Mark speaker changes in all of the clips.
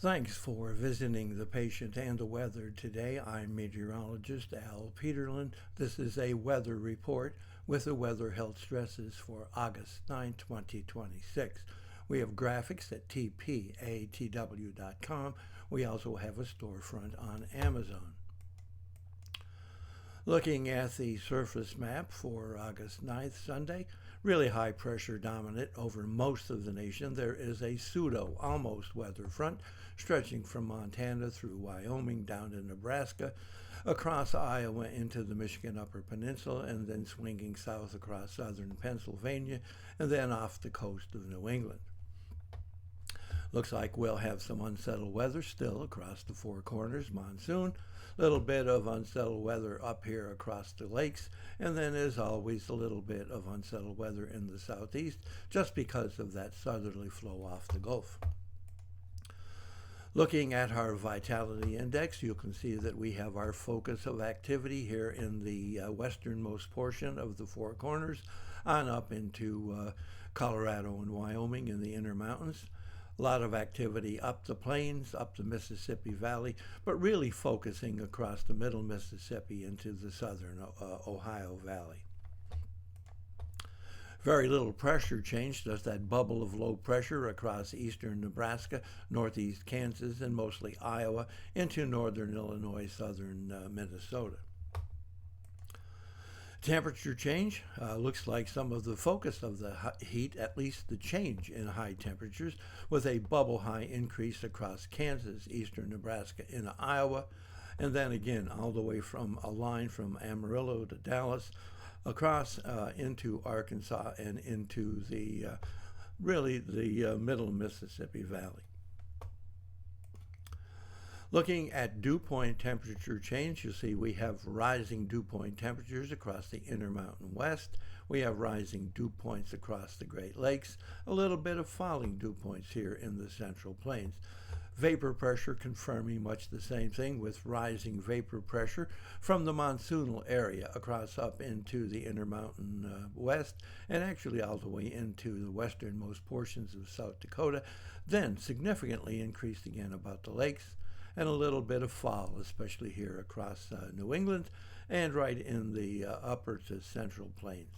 Speaker 1: Thanks for visiting the patient and the weather today. I'm meteorologist Al Peterlin. This is a weather report with the weather health stresses for August 9, 2026. We have graphics at tpatw.com. We also have a storefront on Amazon. Looking at the surface map for August 9th, Sunday, really high pressure dominant over most of the nation. There is a pseudo almost weather front stretching from Montana through Wyoming down to Nebraska, across Iowa into the Michigan Upper Peninsula, and then swinging south across southern Pennsylvania, and then off the coast of New England. Looks like we'll have some unsettled weather still across the Four Corners, monsoon, little bit of unsettled weather up here across the lakes, and then as always a little bit of unsettled weather in the southeast just because of that southerly flow off the Gulf. Looking at our vitality index, you can see that we have our focus of activity here in the westernmost portion of the Four Corners on up into Colorado and Wyoming in the Intermountains. A lot of activity up the plains, up the Mississippi Valley, but really focusing across the middle Mississippi into the southern Ohio Valley. Very little pressure change, just that bubble of low pressure across eastern Nebraska, northeast Kansas, and mostly Iowa into northern Illinois, southern Minnesota. Temperature change looks like some of the focus of the heat, at least the change in high temperatures, with a bubble high increase across Kansas, eastern Nebraska, into Iowa, and then again all the way from a line from Amarillo to Dallas, across into Arkansas and into the middle Mississippi Valley. Looking at dew point temperature change, you see we have rising dew point temperatures across the Intermountain West. We have rising dew points across the Great Lakes, a little bit of falling dew points here in the Central Plains. Vapor pressure confirming much the same thing, with rising vapor pressure from the monsoonal area across up into the Intermountain West, and actually all the way into the westernmost portions of South Dakota, then significantly increased again about the lakes, and a little bit of fall, especially here across New England and right in the upper to central plains.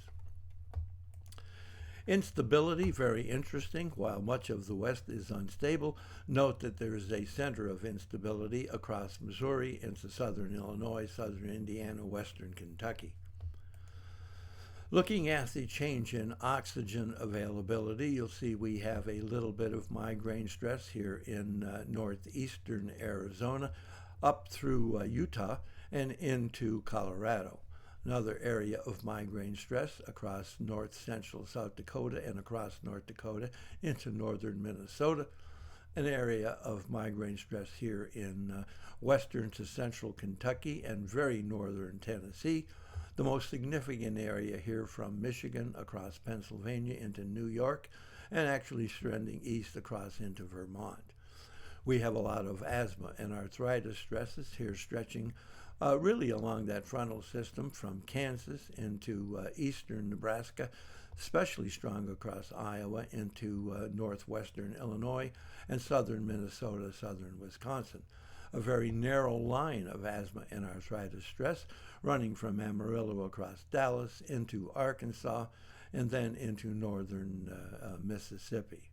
Speaker 1: Instability, very interesting. While much of the West is unstable, note that there is a center of instability across Missouri into southern Illinois, southern Indiana, western Kentucky. Looking at the change in oxygen availability, you'll see we have a little bit of migraine stress here in northeastern Arizona, up through Utah and into Colorado. Another area of migraine stress across north central South Dakota and across North Dakota into northern Minnesota. An area of migraine stress here in western to central Kentucky and very northern Tennessee. The most significant area here from Michigan across Pennsylvania into New York, and actually trending east across into Vermont. We have a lot of asthma and arthritis stresses here stretching really along that frontal system from Kansas into eastern Nebraska, especially strong across Iowa into northwestern Illinois and southern Minnesota, southern Wisconsin. A very narrow line of asthma and arthritis stress running from Amarillo across Dallas into Arkansas and then into northern Mississippi.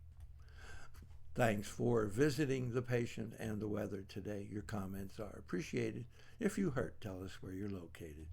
Speaker 1: Thanks for visiting the patient and the weather today. Your comments are appreciated. If you hurt, tell us where you're located.